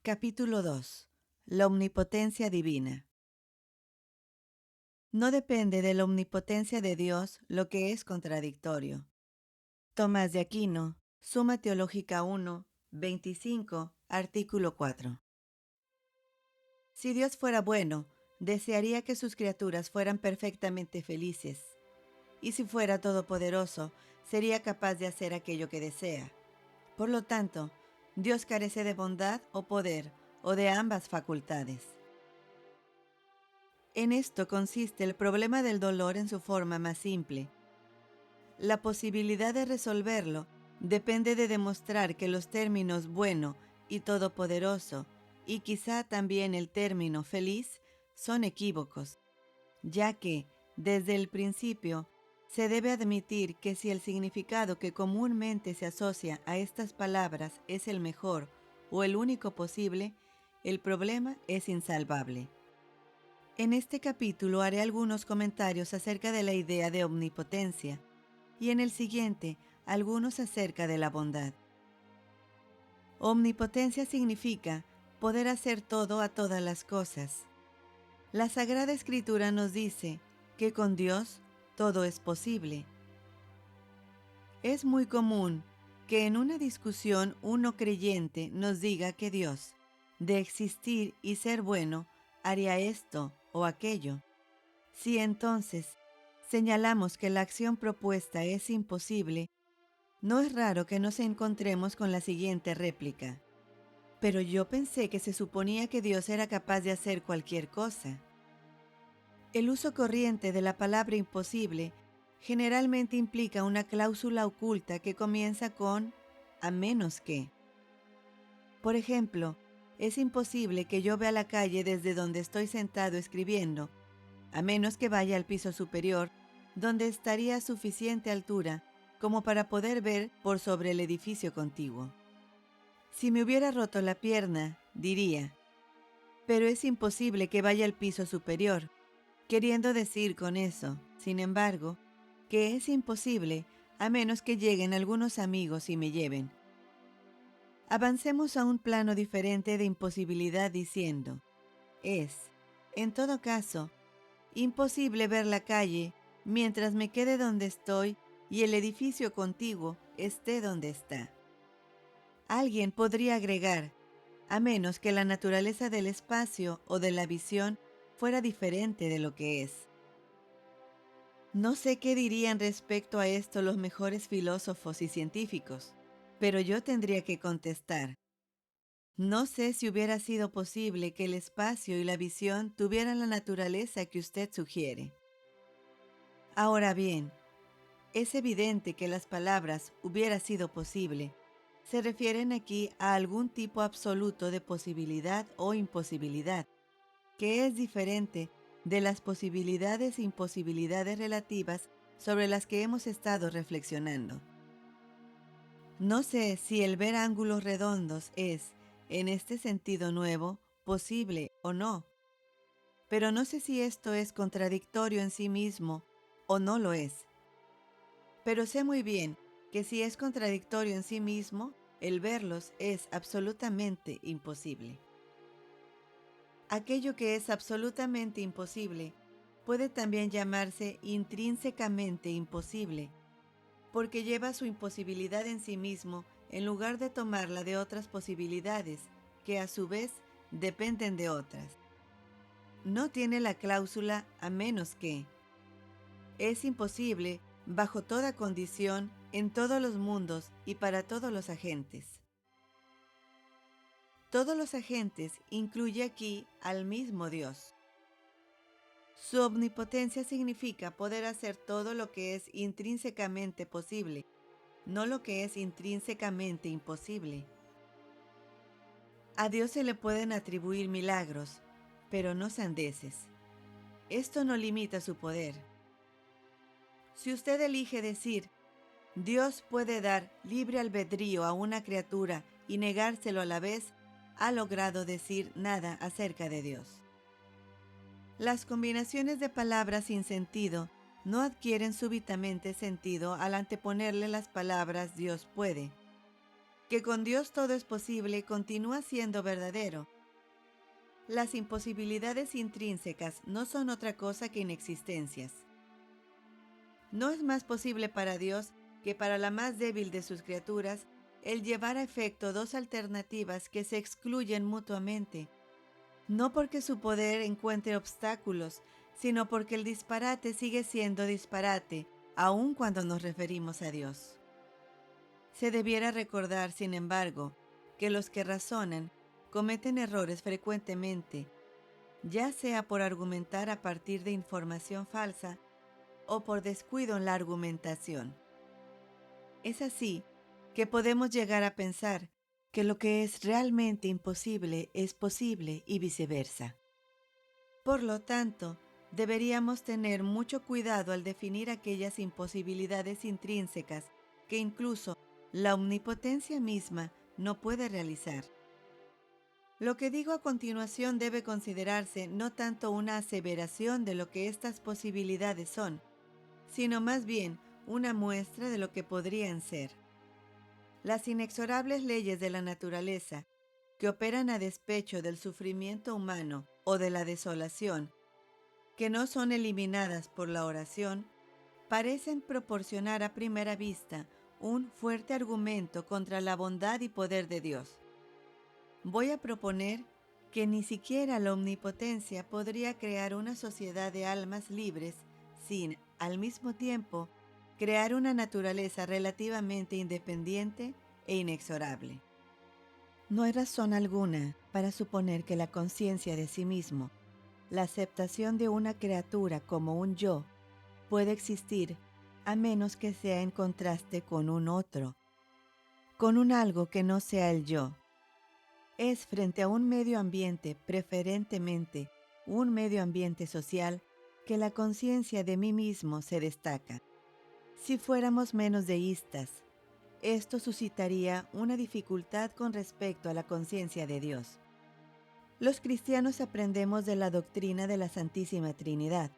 Capítulo 2. La omnipotencia divina. No depende de la omnipotencia de Dios lo que es contradictorio. Tomás de Aquino, Suma Teológica 1, 25, artículo 4. Si Dios fuera bueno, desearía que sus criaturas fueran perfectamente felices. Y si fuera todopoderoso, sería capaz de hacer aquello que desea. Por lo tanto, Dios carece de bondad o poder, o de ambas facultades. En esto consiste el problema del dolor en su forma más simple. La posibilidad de resolverlo depende de demostrar que los términos bueno y todopoderoso, y quizá también el término feliz, son equívocos, ya que, desde el principio, se debe admitir que si el significado que comúnmente se asocia a estas palabras es el mejor o el único posible, el problema es insalvable. En este capítulo haré algunos comentarios acerca de la idea de omnipotencia y en el siguiente algunos acerca de la bondad. Omnipotencia significa poder hacer todo a todas las cosas. La Sagrada Escritura nos dice que con Dios todo es posible. Es muy común que en una discusión un no creyente nos diga que Dios, de existir y ser bueno, haría esto o aquello. Si entonces señalamos que la acción propuesta es imposible, no es raro que nos encontremos con la siguiente réplica. Pero yo pensé que se suponía que Dios era capaz de hacer cualquier cosa. El uso corriente de la palabra imposible generalmente implica una cláusula oculta que comienza con a menos que. Por ejemplo, es imposible que yo vea la calle desde donde estoy sentado escribiendo, a menos que vaya al piso superior, donde estaría a suficiente altura como para poder ver por sobre el edificio contiguo. Si me hubiera roto la pierna, diría, pero es imposible que vaya al piso superior, queriendo decir con eso, sin embargo, que es imposible a menos que lleguen algunos amigos y me lleven. Avancemos a un plano diferente de imposibilidad diciendo, es, en todo caso, imposible ver la calle mientras me quede donde estoy y el edificio contiguo esté donde está. Alguien podría agregar, a menos que la naturaleza del espacio o de la visión fuera diferente de lo que es. No sé qué dirían respecto a esto los mejores filósofos y científicos, pero yo tendría que contestar. No sé si hubiera sido posible que el espacio y la visión tuvieran la naturaleza que usted sugiere. Ahora bien, es evidente que las palabras hubiera sido posible se refieren aquí a algún tipo absoluto de posibilidad o imposibilidad, que es diferente de las posibilidades e imposibilidades relativas sobre las que hemos estado reflexionando. No sé si el ver ángulos redondos es, en este sentido nuevo, posible o no, pero no sé si esto es contradictorio en sí mismo o no lo es. Pero sé muy bien que si es contradictorio en sí mismo, el verlos es absolutamente imposible. Aquello que es absolutamente imposible puede también llamarse intrínsecamente imposible, porque lleva su imposibilidad en sí mismo en lugar de tomarla de otras posibilidades, que a su vez dependen de otras. No tiene la cláusula a menos que. Es imposible bajo toda condición, en todos los mundos y para todos los agentes. Todos los agentes incluye aquí al mismo Dios. Su omnipotencia significa poder hacer todo lo que es intrínsecamente posible, no lo que es intrínsecamente imposible. A Dios se le pueden atribuir milagros, pero no sandeces. Esto no limita su poder. Si usted elige decir, Dios puede dar libre albedrío a una criatura y negárselo a la vez, ha logrado decir nada acerca de Dios. Las combinaciones de palabras sin sentido no adquieren súbitamente sentido al anteponerle las palabras Dios puede. Que con Dios todo es posible continúa siendo verdadero. Las imposibilidades intrínsecas no son otra cosa que inexistencias. No es más posible para Dios que para la más débil de sus criaturas el llevar a efecto dos alternativas que se excluyen mutuamente, no porque su poder encuentre obstáculos, sino porque el disparate sigue siendo disparate, aun cuando nos referimos a Dios. Se debiera recordar, sin embargo, que los que razonan cometen errores frecuentemente, ya sea por argumentar a partir de información falsa o por descuido en la argumentación. Es así que podemos llegar a pensar que lo que es realmente imposible es posible y viceversa. Por lo tanto, deberíamos tener mucho cuidado al definir aquellas imposibilidades intrínsecas que incluso la omnipotencia misma no puede realizar. Lo que digo a continuación debe considerarse no tanto una aseveración de lo que estas posibilidades son, sino más bien una muestra de lo que podrían ser. Las inexorables leyes de la naturaleza, que operan a despecho del sufrimiento humano o de la desolación, que no son eliminadas por la oración, parecen proporcionar a primera vista un fuerte argumento contra la bondad y poder de Dios. Voy a proponer que ni siquiera la omnipotencia podría crear una sociedad de almas libres sin, al mismo tiempo, crear una naturaleza relativamente independiente e inexorable. No hay razón alguna para suponer que la conciencia de sí mismo, la aceptación de una criatura como un yo, puede existir a menos que sea en contraste con un otro, con un algo que no sea el yo. Es frente a un medio ambiente, preferentemente un medio ambiente social, que la conciencia de mí mismo se destaca. Si fuéramos menos deístas, esto suscitaría una dificultad con respecto a la conciencia de Dios. Los cristianos aprendemos de la doctrina de la Santísima Trinidad,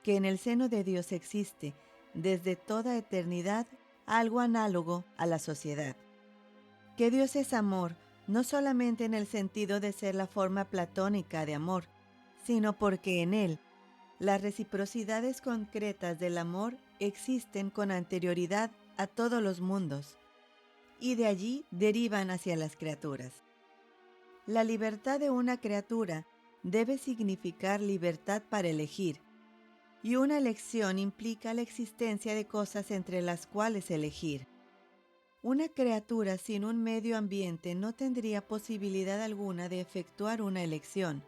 que en el seno de Dios existe, desde toda eternidad, algo análogo a la sociedad. Que Dios es amor, no solamente en el sentido de ser la forma platónica de amor, sino porque en Él, las reciprocidades concretas del amor existen con anterioridad a todos los mundos, y de allí derivan hacia las criaturas. La libertad de una criatura debe significar libertad para elegir, y una elección implica la existencia de cosas entre las cuales elegir. Una criatura sin un medio ambiente no tendría posibilidad alguna de efectuar una elección.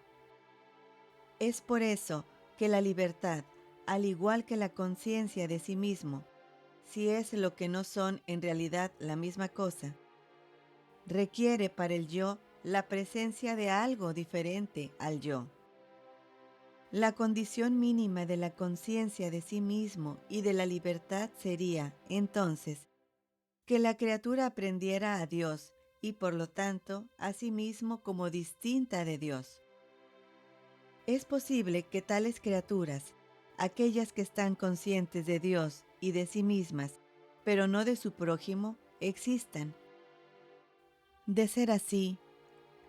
Es por eso que la libertad, al igual que la conciencia de sí mismo, si es lo que no son en realidad la misma cosa, requiere para el yo la presencia de algo diferente al yo. La condición mínima de la conciencia de sí mismo y de la libertad sería, entonces, que la criatura aprendiera a Dios y por lo tanto a sí mismo como distinta de Dios. Es posible que tales criaturas, aquellas que están conscientes de Dios y de sí mismas, pero no de su prójimo, existan. De ser así,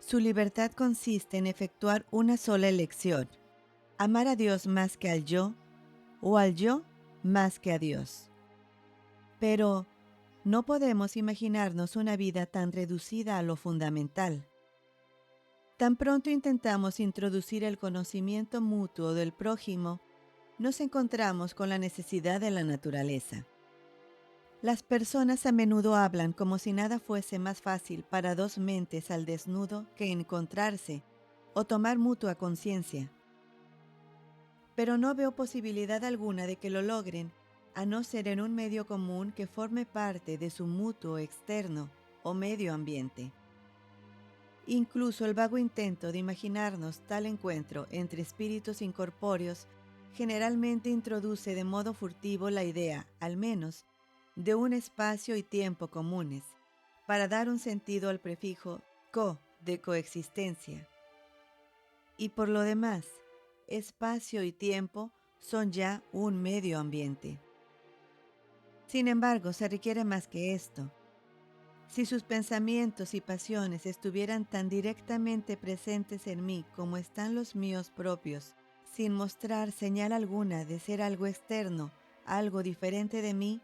su libertad consiste en efectuar una sola elección: amar a Dios más que al yo, o al yo más que a Dios. Pero no podemos imaginarnos una vida tan reducida a lo fundamental. Tan pronto intentamos introducir el conocimiento mutuo del prójimo, nos encontramos con la necesidad de la naturaleza. Las personas a menudo hablan como si nada fuese más fácil para dos mentes al desnudo que encontrarse o tomar mutua conciencia. Pero no veo posibilidad alguna de que lo logren, a no ser en un medio común que forme parte de su mutuo externo o medio ambiente. Incluso el vago intento de imaginarnos tal encuentro entre espíritus incorpóreos generalmente introduce de modo furtivo la idea, al menos, de un espacio y tiempo comunes, para dar un sentido al prefijo co de coexistencia. Y por lo demás, espacio y tiempo son ya un medio ambiente. Sin embargo, se requiere más que esto. Si sus pensamientos y pasiones estuvieran tan directamente presentes en mí como están los míos propios, sin mostrar señal alguna de ser algo externo, algo diferente de mí,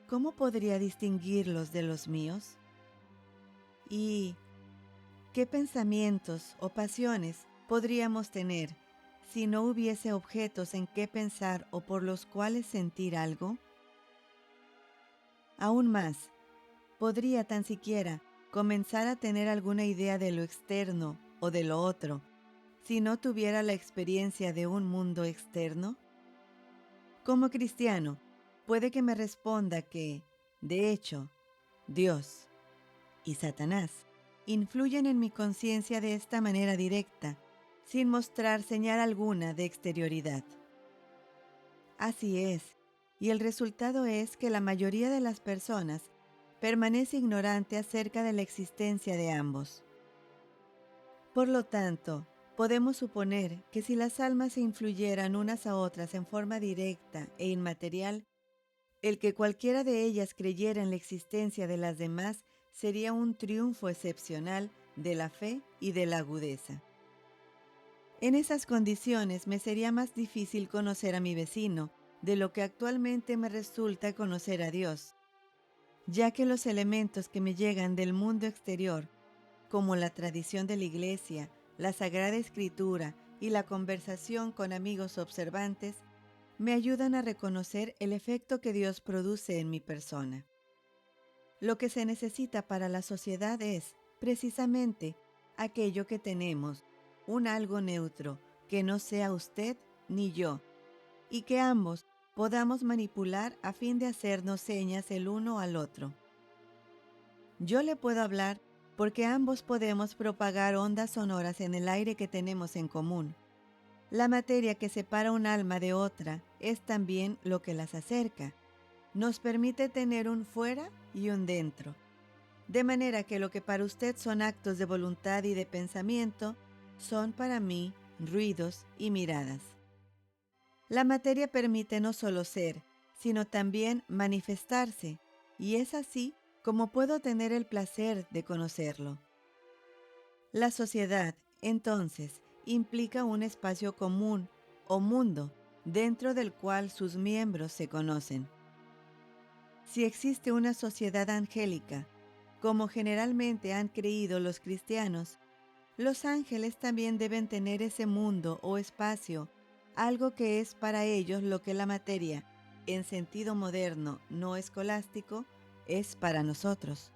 ¿cómo podría distinguirlos de los míos? ¿Y qué pensamientos o pasiones podríamos tener si no hubiese objetos en qué pensar o por los cuales sentir algo? Aún más, ¿podría tan siquiera comenzar a tener alguna idea de lo externo o de lo otro si no tuviera la experiencia de un mundo externo? Como cristiano, puede que me responda que, de hecho, Dios y Satanás influyen en mi conciencia de esta manera directa, sin mostrar señal alguna de exterioridad. Así es, y el resultado es que la mayoría de las personas permanece ignorante acerca de la existencia de ambos. Por lo tanto, podemos suponer que si las almas se influyeran unas a otras en forma directa e inmaterial, el que cualquiera de ellas creyera en la existencia de las demás sería un triunfo excepcional de la fe y de la agudeza. En esas condiciones me sería más difícil conocer a mi vecino de lo que actualmente me resulta conocer a Dios, ya que los elementos que me llegan del mundo exterior, como la tradición de la Iglesia, la Sagrada Escritura y la conversación con amigos observantes, me ayudan a reconocer el efecto que Dios produce en mi persona. Lo que se necesita para la sociedad es, precisamente, aquello que tenemos, un algo neutro, que no sea usted ni yo, y que ambos podamos manipular a fin de hacernos señas el uno al otro. Yo le puedo hablar porque ambos podemos propagar ondas sonoras en el aire que tenemos en común. La materia que separa un alma de otra es también lo que las acerca. Nos permite tener un fuera y un dentro. De manera que lo que para usted son actos de voluntad y de pensamiento, son para mí ruidos y miradas. La materia permite no solo ser, sino también manifestarse, y es así como puedo tener el placer de conocerlo. La sociedad, entonces, implica un espacio común o mundo dentro del cual sus miembros se conocen. Si existe una sociedad angélica, como generalmente han creído los cristianos, los ángeles también deben tener ese mundo o espacio, algo que es para ellos lo que la materia, en sentido moderno no escolástico, es para nosotros.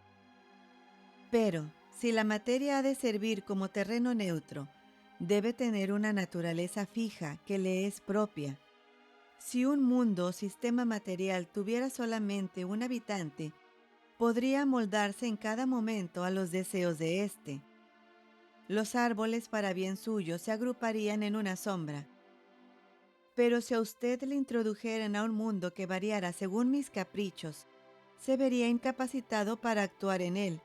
Pero, si la materia ha de servir como terreno neutro, debe tener una naturaleza fija que le es propia. Si un mundo o sistema material tuviera solamente un habitante, podría moldarse en cada momento a los deseos de éste. Los árboles para bien suyo se agruparían en una sombra. Pero si a usted le introdujeran a un mundo que variara según mis caprichos, se vería incapacitado para actuar en él,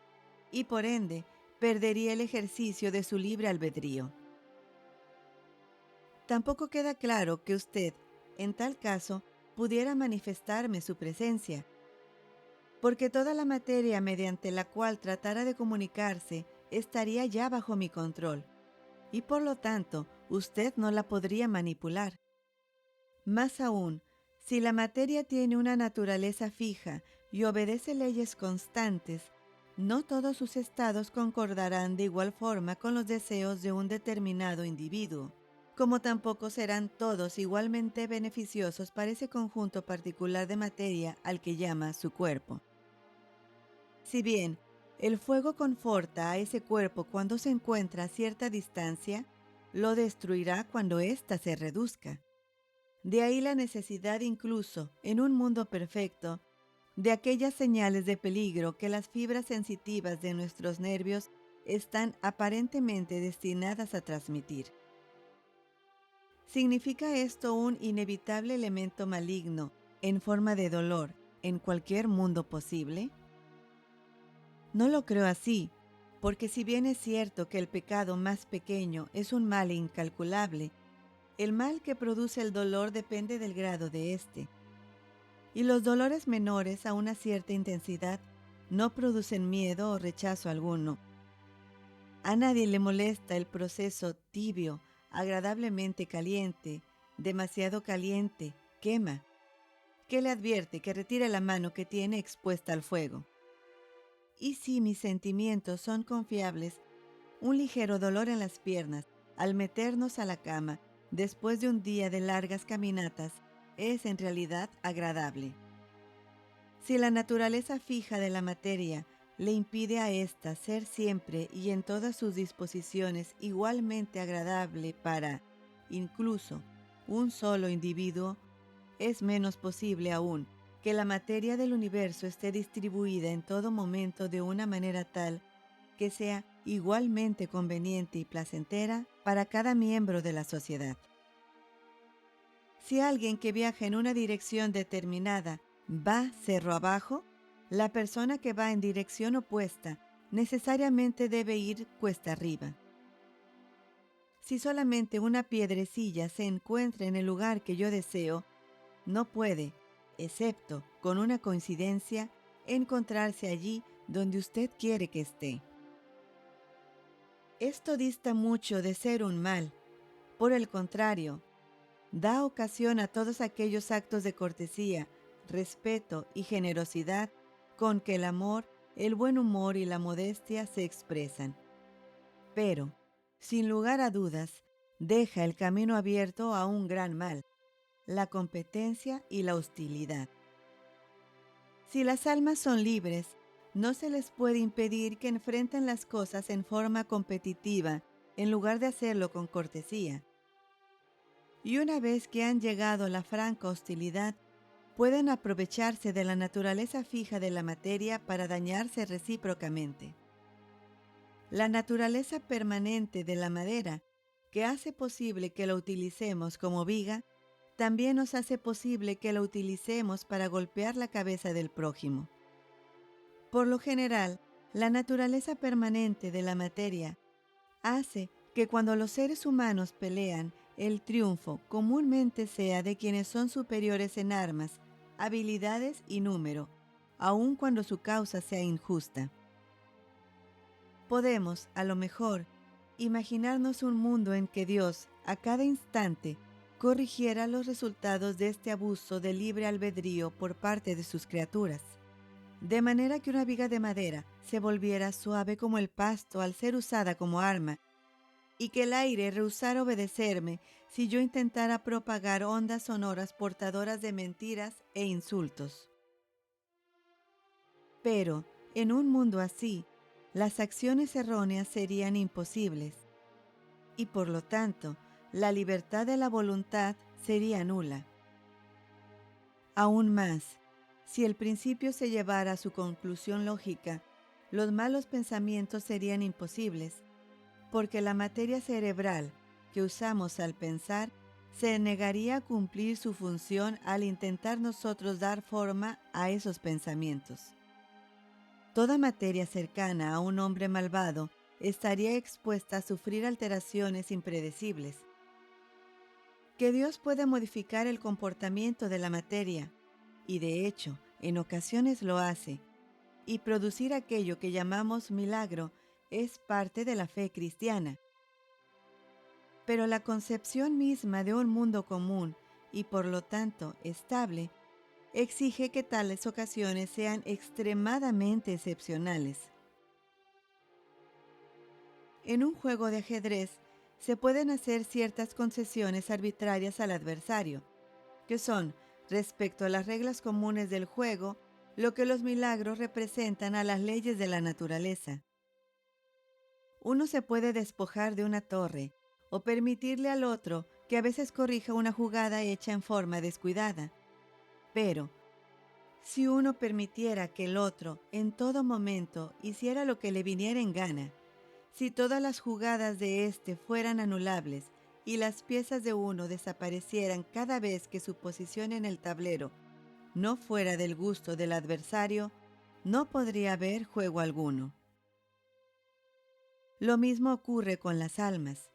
y por ende, perdería el ejercicio de su libre albedrío. Tampoco queda claro que usted, en tal caso, pudiera manifestarme su presencia, porque toda la materia mediante la cual tratara de comunicarse estaría ya bajo mi control, y por lo tanto, usted no la podría manipular. Más aún, si la materia tiene una naturaleza fija y obedece leyes constantes, no todos sus estados concordarán de igual forma con los deseos de un determinado individuo, como tampoco serán todos igualmente beneficiosos para ese conjunto particular de materia al que llama su cuerpo. Si bien el fuego conforta a ese cuerpo cuando se encuentra a cierta distancia, lo destruirá cuando ésta se reduzca. De ahí la necesidad incluso, en un mundo perfecto, de aquellas señales de peligro que las fibras sensitivas de nuestros nervios están aparentemente destinadas a transmitir. ¿Significa esto un inevitable elemento maligno en forma de dolor en cualquier mundo posible? No lo creo así, porque si bien es cierto que el pecado más pequeño es un mal incalculable, el mal que produce el dolor depende del grado de éste. Y los dolores menores a una cierta intensidad no producen miedo o rechazo alguno. A nadie le molesta el proceso tibio, agradablemente caliente, demasiado caliente, quema. ¿Qué le advierte? Que retire la mano que tiene expuesta al fuego. Y si mis sentimientos son confiables, un ligero dolor en las piernas al meternos a la cama después de un día de largas caminatas es en realidad agradable. Si la naturaleza fija de la materia le impide a ésta ser siempre y en todas sus disposiciones igualmente agradable para, incluso, un solo individuo, es menos posible aún que la materia del universo esté distribuida en todo momento de una manera tal que sea igualmente conveniente y placentera para cada miembro de la sociedad. Si alguien que viaja en una dirección determinada va cerro abajo, la persona que va en dirección opuesta necesariamente debe ir cuesta arriba. Si solamente una piedrecilla se encuentra en el lugar que yo deseo, no puede, excepto con una coincidencia, encontrarse allí donde usted quiere que esté. Esto dista mucho de ser un mal. Por el contrario, da ocasión a todos aquellos actos de cortesía, respeto y generosidad con que el amor, el buen humor y la modestia se expresan. Pero, sin lugar a dudas, deja el camino abierto a un gran mal, la competencia y la hostilidad. Si las almas son libres, no se les puede impedir que enfrenten las cosas en forma competitiva en lugar de hacerlo con cortesía. Y una vez que han llegado a la franca hostilidad, pueden aprovecharse de la naturaleza fija de la materia para dañarse recíprocamente. La naturaleza permanente de la madera, que hace posible que la utilicemos como viga, también nos hace posible que la utilicemos para golpear la cabeza del prójimo. Por lo general, la naturaleza permanente de la materia hace que cuando los seres humanos pelean, el triunfo comúnmente sea de quienes son superiores en armas, habilidades y número, aun cuando su causa sea injusta. Podemos, a lo mejor, imaginarnos un mundo en que Dios, a cada instante, corrigiera los resultados de este abuso de libre albedrío por parte de sus criaturas, de manera que una viga de madera se volviera suave como el pasto al ser usada como arma, y que el aire rehusara obedecerme si yo intentara propagar ondas sonoras portadoras de mentiras e insultos. Pero, en un mundo así, las acciones erróneas serían imposibles, y por lo tanto, la libertad de la voluntad sería nula. Aún más, si el principio se llevara a su conclusión lógica, los malos pensamientos serían imposibles, porque la materia cerebral que usamos al pensar se negaría a cumplir su función al intentar nosotros dar forma a esos pensamientos. Toda materia cercana a un hombre malvado estaría expuesta a sufrir alteraciones impredecibles. Que Dios puede modificar el comportamiento de la materia, y de hecho, en ocasiones lo hace, y producir aquello que llamamos milagro es parte de la fe cristiana. Pero la concepción misma de un mundo común y por lo tanto estable exige que tales ocasiones sean extremadamente excepcionales. En un juego de ajedrez se pueden hacer ciertas concesiones arbitrarias al adversario, que son, respecto a las reglas comunes del juego, lo que los milagros representan a las leyes de la naturaleza. Uno se puede despojar de una torre, o permitirle al otro que a veces corrija una jugada hecha en forma descuidada. Pero, si uno permitiera que el otro, en todo momento, hiciera lo que le viniera en gana, si todas las jugadas de éste fueran anulables y las piezas de uno desaparecieran cada vez que su posición en el tablero no fuera del gusto del adversario, no podría haber juego alguno. Lo mismo ocurre con las almas.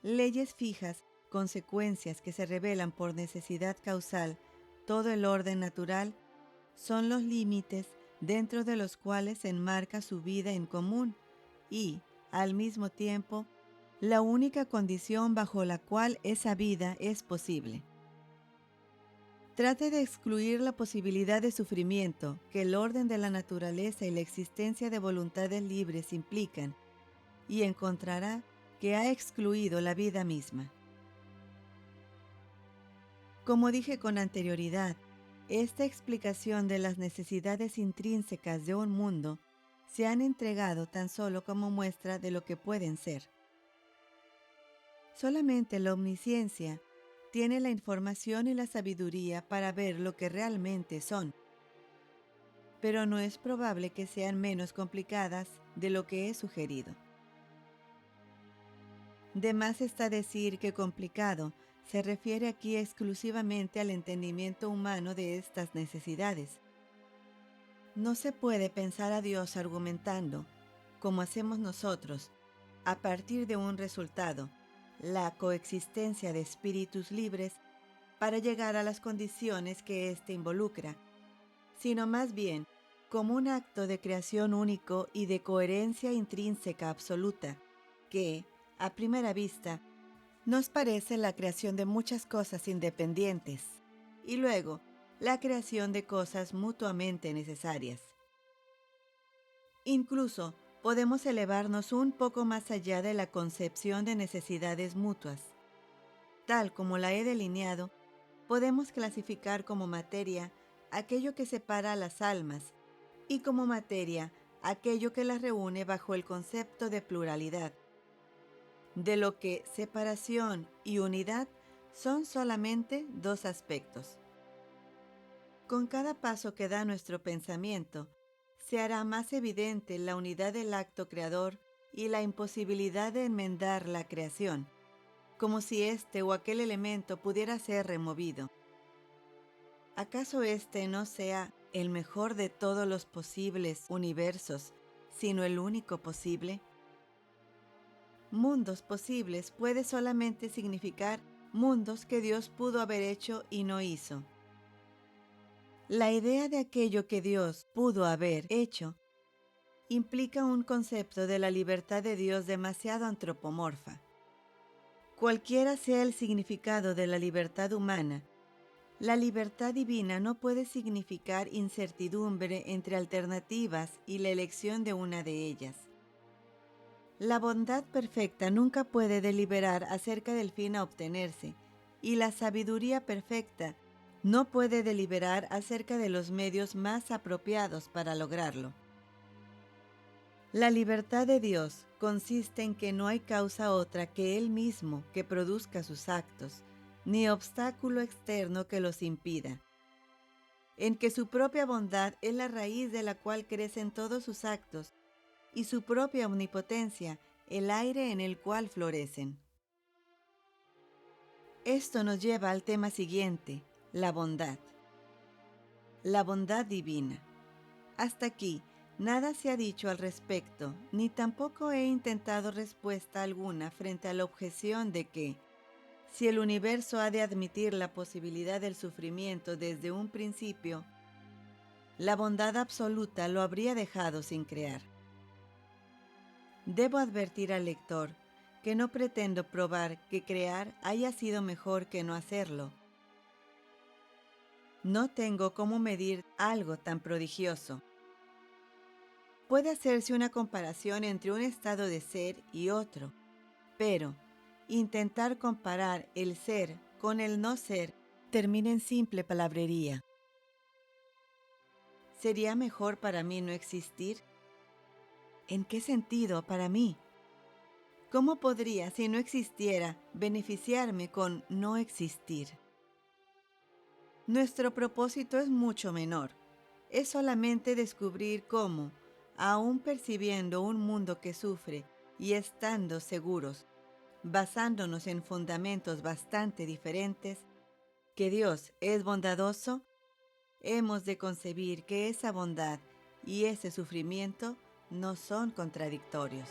Leyes fijas, consecuencias que se revelan por necesidad causal, todo el orden natural, son los límites dentro de los cuales se enmarca su vida en común y, al mismo tiempo, la única condición bajo la cual esa vida es posible. Trate de excluir la posibilidad de sufrimiento que el orden de la naturaleza y la existencia de voluntades libres implican y encontrará que ha excluido la vida misma. Como dije con anterioridad, esta explicación de las necesidades intrínsecas de un mundo se han entregado tan solo como muestra de lo que pueden ser. Solamente la omnisciencia tiene la información y la sabiduría para ver lo que realmente son, pero no es probable que sean menos complicadas de lo que he sugerido. De más está decir que complicado se refiere aquí exclusivamente al entendimiento humano de estas necesidades. No se puede pensar a Dios argumentando, como hacemos nosotros, a partir de un resultado, la coexistencia de espíritus libres, para llegar a las condiciones que éste involucra, sino más bien como un acto de creación único y de coherencia intrínseca absoluta, que, a primera vista, nos parece la creación de muchas cosas independientes, y luego la creación de cosas mutuamente necesarias. Incluso podemos elevarnos un poco más allá de la concepción de necesidades mutuas. Tal como la he delineado, podemos clasificar como materia aquello que separa a las almas y como materia aquello que las reúne bajo el concepto de pluralidad, de lo que separación y unidad son solamente dos aspectos. Con cada paso que da nuestro pensamiento, se hará más evidente la unidad del acto creador y la imposibilidad de enmendar la creación, como si este o aquel elemento pudiera ser removido. ¿Acaso este no sea el mejor de todos los posibles universos, sino el único posible? Mundos posibles puede solamente significar mundos que Dios pudo haber hecho y no hizo. La idea de aquello que Dios pudo haber hecho implica un concepto de la libertad de Dios demasiado antropomorfa. Cualquiera sea el significado de la libertad humana, la libertad divina no puede significar incertidumbre entre alternativas y la elección de una de ellas. La bondad perfecta nunca puede deliberar acerca del fin a obtenerse, y la sabiduría perfecta no puede deliberar acerca de los medios más apropiados para lograrlo. La libertad de Dios consiste en que no hay causa otra que Él mismo que produzca sus actos, ni obstáculo externo que los impida, en que su propia bondad es la raíz de la cual crecen todos sus actos, y su propia omnipotencia el aire en el cual florecen. Esto nos lleva al tema siguiente, la bondad. La bondad divina. Hasta aquí, nada se ha dicho al respecto, ni tampoco he intentado respuesta alguna frente a la objeción de que, si el universo ha de admitir la posibilidad del sufrimiento desde un principio, la bondad absoluta lo habría dejado sin crear. Debo advertir al lector que no pretendo probar que crear haya sido mejor que no hacerlo. No tengo cómo medir algo tan prodigioso. Puede hacerse una comparación entre un estado de ser y otro, pero intentar comparar el ser con el no ser termina en simple palabrería. ¿Sería mejor para mí no existir? ¿En qué sentido para mí? ¿Cómo podría, si no existiera, beneficiarme con no existir? Nuestro propósito es mucho menor. Es solamente descubrir cómo, aún percibiendo un mundo que sufre y estando seguros, basándonos en fundamentos bastante diferentes, que Dios es bondadoso, hemos de concebir que esa bondad y ese sufrimiento no son contradictorios.